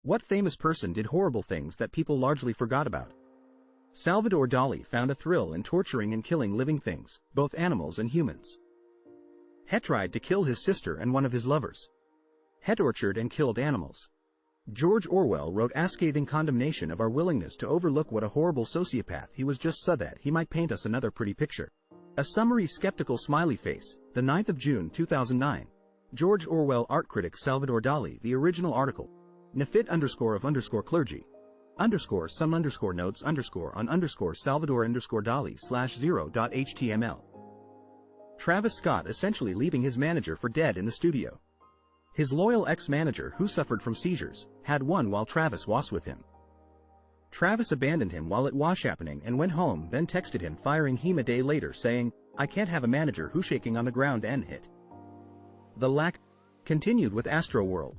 What famous person did horrible things that people largely forgot about? Salvador Dali found a thrill in torturing and killing living things, both animals and humans. He tried to kill his sister and one of his lovers. He tortured and killed animals. George Orwell wrote a scathing condemnation of our willingness to overlook what a horrible sociopath he was just so that he might paint us another pretty picture. A summary skeptical smiley face, the 9th of June 2009. George Orwell art critic Salvador Dali. The original article. Nafit_of_clergy. _some notes on Salvador Dali /0.html. Travis Scott essentially leaving his manager for dead in the studio. His loyal ex-manager, who suffered from seizures, had one while Travis was with him. Travis abandoned him while it was happening and went home, then texted him firing him a day later saying, "I can't have a manager who shaking on the ground and hit." The lack continued with Astroworld.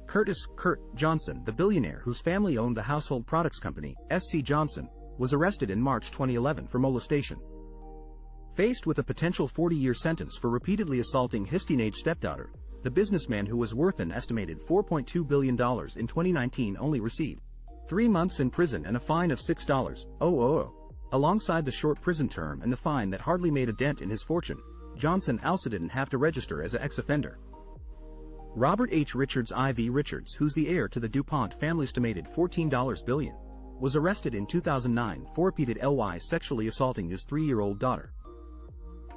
Kurt Johnson, the billionaire whose family owned the household products company, SC Johnson, was arrested in March 2011 for molestation. Faced with a potential 40-year sentence for repeatedly assaulting his teenage stepdaughter, the businessman, who was worth an estimated $4.2 billion in 2019, only received 3 months in prison and a fine of $6,000. Alongside the short prison term and the fine that hardly made a dent in his fortune, Johnson also didn't have to register as an ex-offender. Robert H. Richards IV. Richards, who's the heir to the DuPont family's estimated $14 billion, was arrested in 2009 for repeated sexually assaulting his 3-year-old daughter.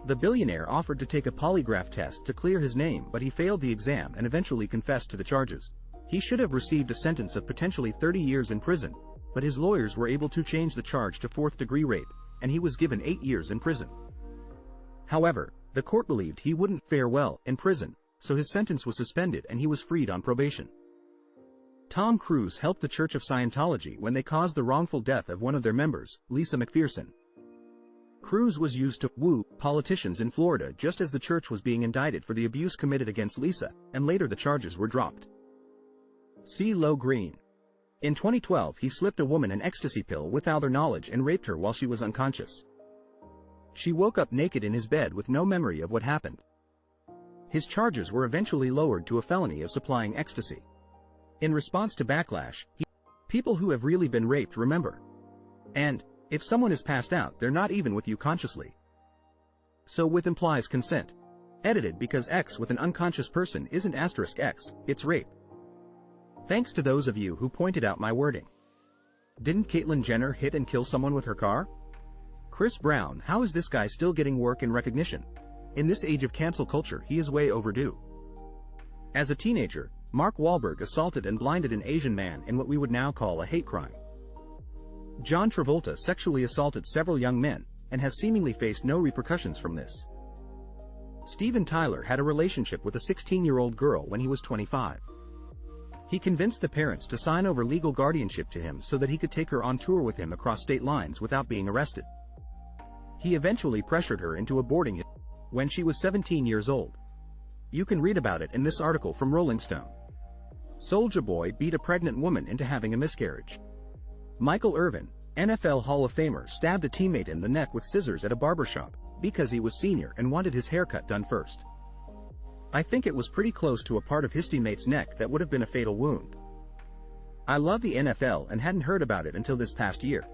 The billionaire offered to take a polygraph test to clear his name, but he failed the exam and eventually confessed to the charges. He should have received a sentence of potentially 30 years in prison, but his lawyers were able to change the charge to 4th-degree rape, and he was given 8 years in prison. However, the court believed he wouldn't fare well in prison, so his sentence was suspended and he was freed on probation. Tom Cruise helped the Church of Scientology when they caused the wrongful death of one of their members, Lisa McPherson. Cruise was used to woo politicians in Florida just as the church was being indicted for the abuse committed against Lisa, and later the charges were dropped. CeeLo Green. In 2012, he slipped a woman an ecstasy pill without her knowledge and raped her while she was unconscious. She woke up naked in his bed with no memory of what happened. His charges were eventually lowered to a felony of supplying ecstasy. In response to backlash, people who have really been raped remember. And if someone is passed out, they're not even with you consciously. So with implies consent. Edited because X with an unconscious person isn't *X, it's rape. Thanks to those of you who pointed out my wording. Didn't Caitlyn Jenner hit and kill someone with her car? Chris Brown, how is this guy still getting work and recognition? In this age of cancel culture, he is way overdue. As a teenager, Mark Wahlberg assaulted and blinded an Asian man in what we would now call a hate crime. John Travolta sexually assaulted several young men, and has seemingly faced no repercussions from this. Steven Tyler had a relationship with a 16-year-old girl when he was 25. He convinced the parents to sign over legal guardianship to him so that he could take her on tour with him across state lines without being arrested. He eventually pressured her into aborting him when she was 17 years old. You can read about it in this article from Rolling Stone. Soulja Boy beat a pregnant woman into having a miscarriage. Michael Irvin, NFL Hall of Famer, stabbed a teammate in the neck with scissors at a barbershop because he was senior and wanted his haircut done first. I think it was pretty close to a part of his teammate's neck that would have been a fatal wound. I love the NFL and hadn't heard about it until this past year.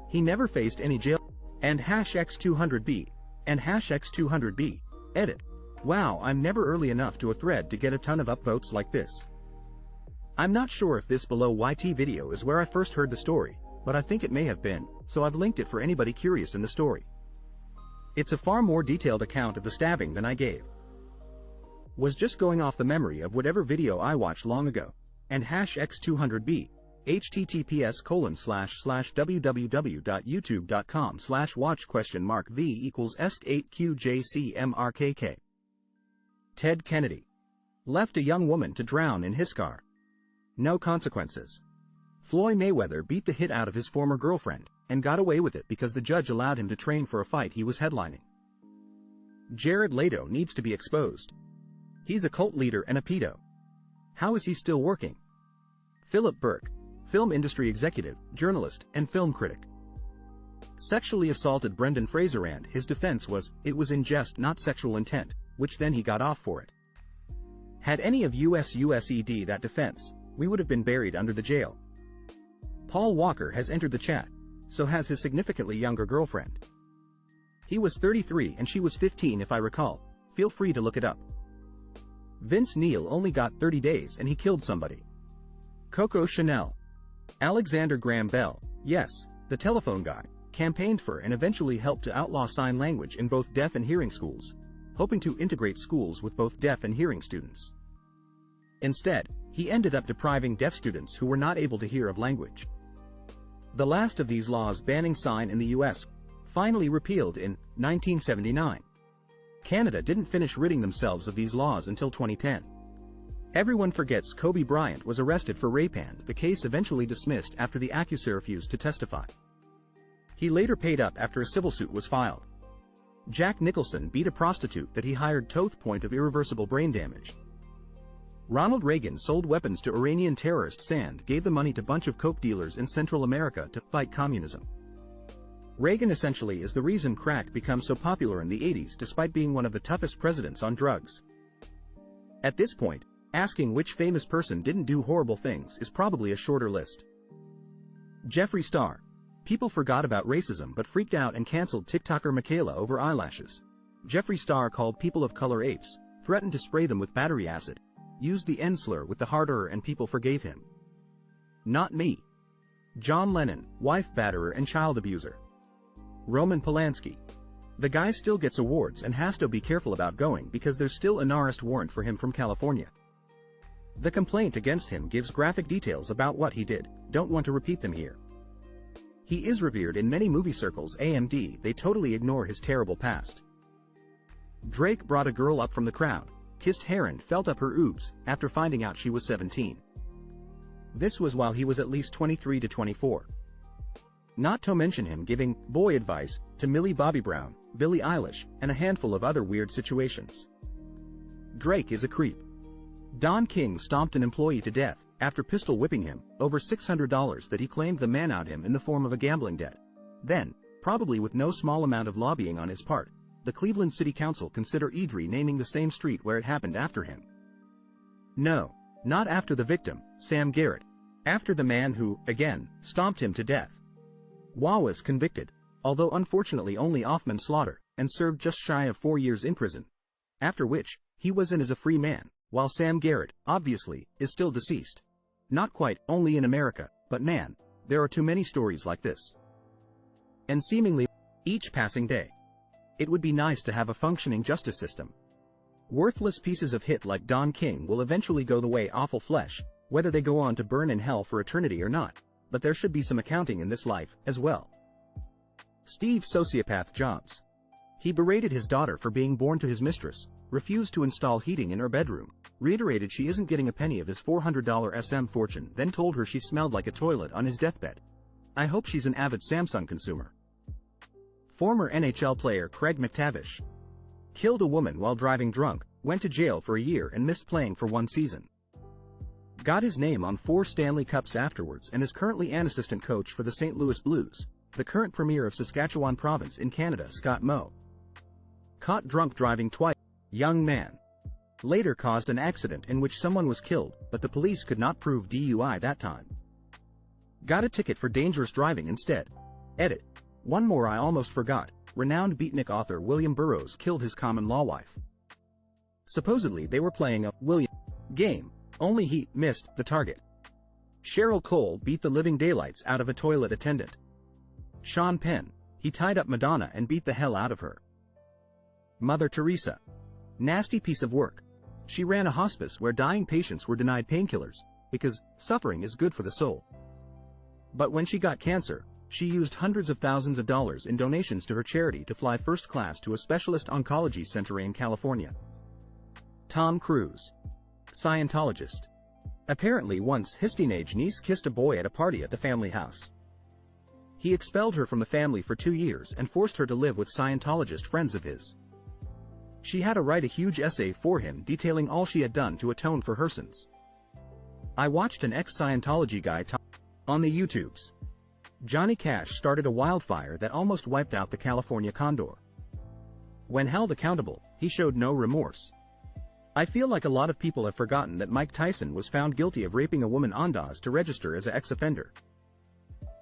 He never faced any jail. And #X200B. And #X200B. Edit. Wow, I'm never early enough to a thread to get a ton of upvotes like this. I'm not sure if this below YT video is where I first heard the story, but I think it may have been, so I've linked it for anybody curious in the story. It's a far more detailed account of the stabbing than I gave. Was just going off the memory of whatever video I watched long ago. And #X200B. https://www.youtube.com/watch?v=esc8qjcmrkk. Ted Kennedy left a young woman to drown in his car. No consequences. Floyd Mayweather beat the hit out of his former girlfriend, and got away with it because the judge allowed him to train for a fight he was headlining. Jared Leto needs to be exposed. He's a cult leader and a pedo. How is he still working? Philip Burke, film industry executive, journalist, and film critic, sexually assaulted Brendan Fraser, and his defense was, it was in jest, not sexual intent, which then he got off for it. Had any of USED that defense, we would have been buried under the jail. Paul Walker has entered the chat. So has his significantly younger girlfriend. He was 33 and she was 15 if I recall. Feel free to look it up. Vince Neil only got 30 days and he killed somebody. Coco Chanel. Alexander Graham Bell, yes, the telephone guy, campaigned for and eventually helped to outlaw sign language in both deaf and hearing schools, hoping to integrate schools with both deaf and hearing students. Instead, he ended up depriving deaf students who were not able to hear of language. The last of these laws banning sign in the US finally repealed in 1979. Canada didn't finish ridding themselves of these laws until 2010. Everyone forgets Kobe Bryant was arrested for rape and the case eventually dismissed after the accuser refused to testify. He later paid up after a civil suit was filed. Jack Nicholson beat a prostitute that he hired to the point of irreversible brain damage. Ronald Reagan sold weapons to Iranian terrorist Sand gave the money to a bunch of coke dealers in Central America to fight communism. Reagan essentially is the reason crack became so popular in the 80s despite being one of the toughest presidents on drugs. At this point, asking which famous person didn't do horrible things is probably a shorter list. Jeffree Star. People forgot about racism but freaked out and cancelled TikToker Michaela over eyelashes. Jeffree Star called people of color apes, threatened to spray them with battery acid, used the N-slur with the hard R and people forgave him. Not me. John Lennon, wife batterer and child abuser. Roman Polanski. The guy still gets awards and has to be careful about going because there's still an arrest warrant for him from California. The complaint against him gives graphic details about what he did, don't want to repeat them here. He is revered in many movie circles. AMD, they totally ignore his terrible past. Drake brought a girl up from the crowd, kissed her and felt up her oobs after finding out she was 17. This was while he was at least 23 to 24. Not to mention him giving boy advice to Millie Bobby Brown, Billie Eilish, and a handful of other weird situations. Drake is a creep. Don King stomped an employee to death after pistol whipping him over $600 that he claimed the man owed him in the form of a gambling debt. Then, probably with no small amount of lobbying on his part, the Cleveland City Council consider Idri naming the same street where it happened after him. No, not after the victim, Sam Garrett. After the man who, again, stomped him to death. Wah was convicted, although unfortunately only off manslaughter, and served just shy of 4 years in prison. After which, he was in as a free man, while Sam Garrett, obviously, is still deceased. Not quite, only in America, but man, there are too many stories like this. And seemingly, each passing day. It would be nice to have a functioning justice system. Worthless pieces of hit like Don King will eventually go the way awful flesh, whether they go on to burn in hell for eternity or not, but there should be some accounting in this life, as well. Steve Sociopath Jobs. He berated his daughter for being born to his mistress, refused to install heating in her bedroom, reiterated she isn't getting a penny of his $400 SM fortune, then told her she smelled like a toilet on his deathbed. I hope she's an avid Samsung consumer. Former NHL player Craig McTavish. Killed a woman while driving drunk, went to jail for a year and missed playing for 1 season. Got his name on 4 Stanley Cups afterwards and is currently an assistant coach for the St. Louis Blues, the current premier of Saskatchewan Province in Canada. Scott Moe. Caught drunk driving twice. Young man. Later caused an accident in which someone was killed, but the police could not prove DUI that time. Got a ticket for dangerous driving instead. Edit. One more I almost forgot. Renowned beatnik author William Burroughs killed his common-law wife. Supposedly they were playing a William game, only he missed the target. Cheryl Cole beat the living daylights out of a toilet attendant. Sean Penn. He tied up Madonna and beat the hell out of her. Mother Teresa. Nasty piece of work. She ran a hospice where dying patients were denied painkillers, because suffering is good for the soul. But when she got cancer, she used hundreds of thousands of dollars in donations to her charity to fly first class to a specialist oncology center in California. Tom Cruise. Scientologist. Apparently once his teenage niece kissed a boy at a party at the family house. He expelled her from the family for 2 years and forced her to live with Scientologist friends of his. She had to write a huge essay for him detailing all she had done to atone for her sins. I watched an ex-Scientology guy talk on the YouTubes. Johnny Cash started a wildfire that almost wiped out the California condor. When held accountable, he showed no remorse. I feel like a lot of people have forgotten that Mike Tyson was found guilty of raping a woman Ondas to register as an ex-offender.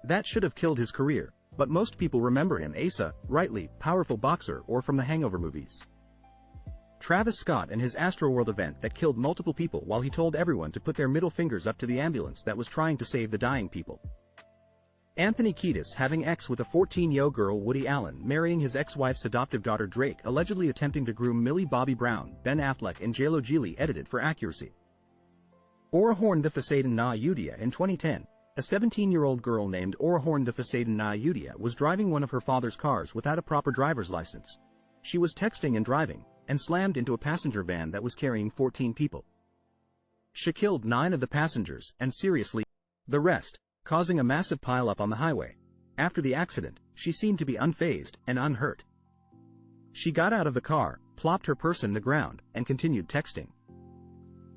That should have killed his career, but most people remember him as a, rightly, powerful boxer or from the Hangover movies. Travis Scott and his Astroworld event that killed multiple people while he told everyone to put their middle fingers up to the ambulance that was trying to save the dying people. Anthony Kiedis having sex with a 14-year-old girl Woody Allen marrying his ex-wife's adoptive daughter Drake allegedly attempting to groom Millie Bobby Brown, Ben Affleck and J.Lo Geely edited for accuracy. Orahorn the Fasaden na Yudia in 2010, a 17-year-old girl named Orahorn the Fasaden na Yudia was driving one of her father's cars without a proper driver's license. She was texting and driving, and slammed into a passenger van that was carrying 14 people. She killed 9 of the passengers and seriously the rest, causing a massive pileup on the highway. After the accident, she seemed to be unfazed and unhurt. She got out of the car, plopped her purse in the ground, and continued texting.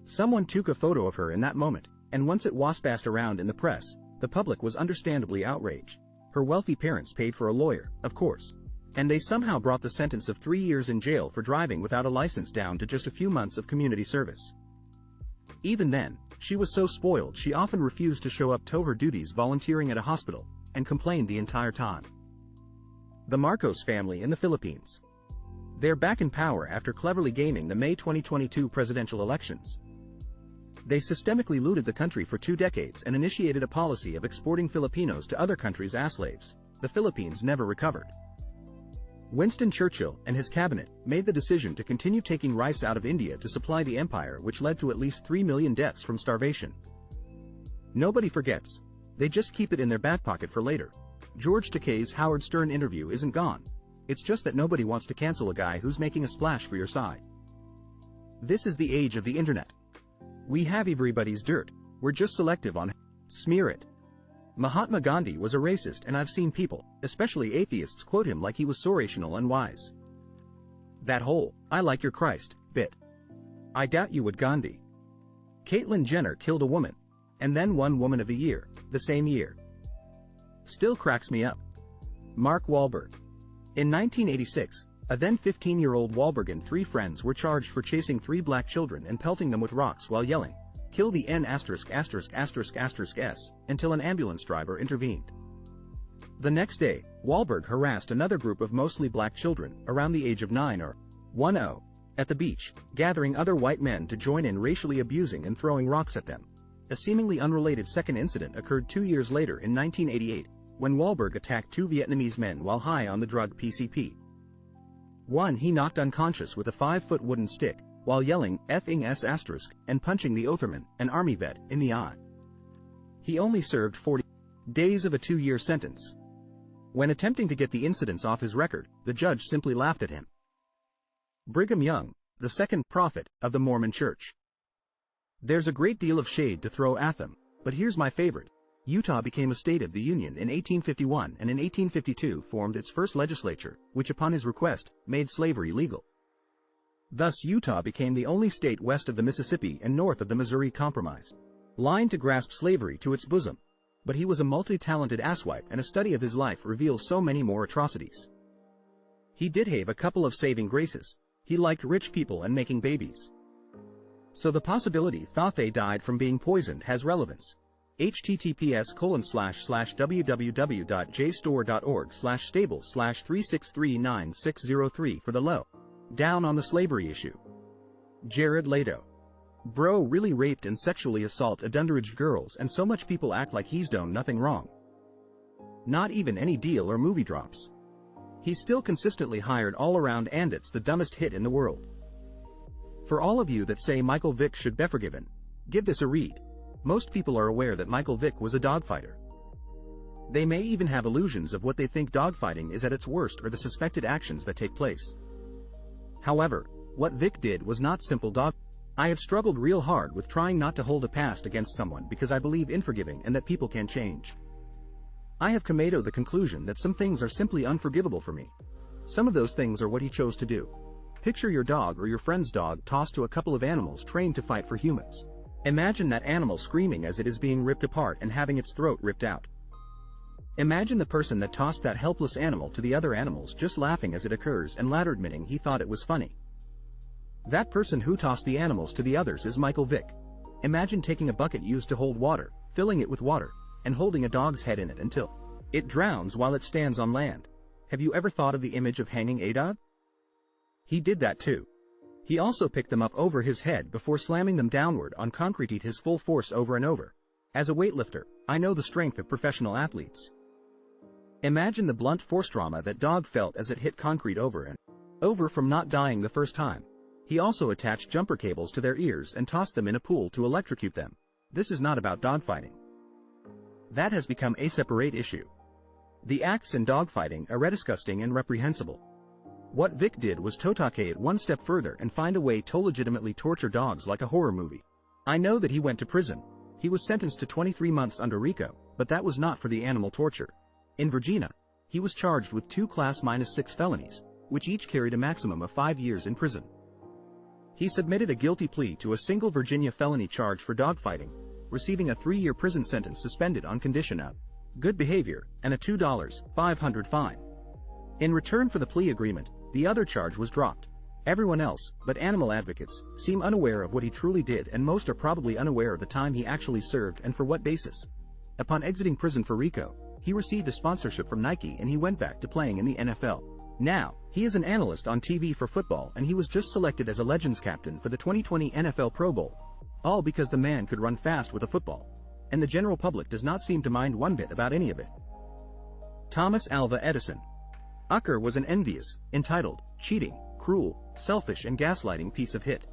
Someone took a photo of her in that moment, and once it waspassed around in the press, the public was understandably outraged. Her wealthy parents paid for a lawyer, of course, and they somehow brought the sentence of 3 years in jail for driving without a license down to just a few months of community service. Even then, she was so spoiled she often refused to show up to her duties volunteering at a hospital, and complained the entire time. The Marcos family in the Philippines. They're back in power after cleverly gaming the May 2022 presidential elections. They systemically looted the country for 2 decades and initiated a policy of exporting Filipinos to other countries as slaves. The Philippines never recovered. Winston Churchill and his cabinet made the decision to continue taking rice out of India to supply the empire, which led to at least 3 million deaths from starvation. Nobody forgets. They just keep it in their back pocket for later. George Takei's Howard Stern interview isn't gone. It's just that nobody wants to cancel a guy who's making a splash for your side. This is the age of the internet. We have everybody's dirt, we're just selective on smear it. Mahatma Gandhi was a racist, and I've seen people, especially atheists, quote him like he was so rational and wise. That whole, I like your Christ, bit. I doubt you would. Gandhi. Caitlyn Jenner killed a woman, and then won Woman of the Year, the same year. Still cracks me up. Mark Wahlberg. In 1986, a then 15-year-old Wahlberg and 3 friends were charged for chasing 3 black children and pelting them with rocks while yelling, "Kill the N************, until an ambulance driver intervened. The next day, Wahlberg harassed another group of mostly black children, around the age of 9 or 10, at the beach, gathering other white men to join in racially abusing and throwing rocks at them. A seemingly unrelated second incident occurred 2 years later in 1988, when Wahlberg attacked 2 Vietnamese men while high on the drug PCP. One he knocked unconscious with a 5-foot wooden stick, while yelling "effing S***" and punching the Otherman, an army vet, in the eye. He only served 40 days of a 2-year sentence. When attempting to get the incidents off his record, the judge simply laughed at him. Brigham Young, the second prophet of the Mormon Church. There's a great deal of shade to throw at them, but here's my favorite. Utah became a state of the Union in 1851 and in 1852 formed its first legislature, which upon his request, made slavery legal. Thus Utah became the only state west of the Mississippi and north of the Missouri Compromise line to grasp slavery to its bosom. But he was a multi-talented asswipe, and a study of his life reveals so many more atrocities. He did have a couple of saving graces. He liked rich people and making babies. So the possibility thought they died from being poisoned has relevance. https://www.jstore.org/stable/3639603 for the low down on the slavery issue. Jared Leto. Bro really raped and sexually assaulted underage girls, and so much people act like he's done nothing wrong. Not even any deal or movie drops. He's still consistently hired all around, and it's the dumbest hit in the world. For all of you that say Michael Vick should be forgiven, give this a read. Most people are aware that Michael Vick was a dogfighter. They may even have illusions of what they think dogfighting is at its worst or the suspected actions that take place. However, what Vick did was not simple dog. I have struggled real hard with trying not to hold a past against someone because I believe in forgiving and that people can change. I have come to the conclusion that some things are simply unforgivable for me. Some of those things are what he chose to do. Picture your dog or your friend's dog tossed to a couple of animals trained to fight for humans. Imagine that animal screaming as it is being ripped apart and having its throat ripped out. Imagine the person that tossed that helpless animal to the other animals just laughing as it occurs and later admitting he thought it was funny. That person who tossed the animals to the others is Michael Vick. Imagine taking a bucket used to hold water, filling it with water, and holding a dog's head in it until it drowns while it stands on land. Have you ever thought of the image of hanging a dog? He did that too. He also picked them up over his head before slamming them downward on concrete at his full force over and over. As a weightlifter, I know the strength of professional athletes. Imagine the blunt force trauma that dog felt as it hit concrete over and over from not dying the first time. He also attached jumper cables to their ears and tossed them in a pool to electrocute them. This is not about dogfighting. That has become a separate issue. The acts in dogfighting are disgusting and reprehensible. What Vic did was to take it one step further and find a way to legitimately torture dogs like a horror movie. I know that he went to prison. He was sentenced to 23 months under RICO, but that was not for the animal torture. In Virginia, he was charged with 2 Class -6 felonies, which each carried a maximum of 5 years in prison. He submitted a guilty plea to a single Virginia felony charge for dogfighting, receiving a 3-year prison sentence suspended on condition of good behavior and a $2,500 fine. In return for the plea agreement, the other charge was dropped. Everyone else, but animal advocates, seem unaware of what he truly did, and most are probably unaware of the time he actually served and for what basis. Upon exiting prison for RICO, he received a sponsorship from Nike and he went back to playing in the NFL. Now, he is an analyst on TV for football, and he was just selected as a Legends captain for the 2020 NFL Pro Bowl. All because the man could run fast with a football. And the general public does not seem to mind one bit about any of it. Thomas Alva Edison. Ucker was an envious, entitled, cheating, cruel, selfish and gaslighting piece of hit.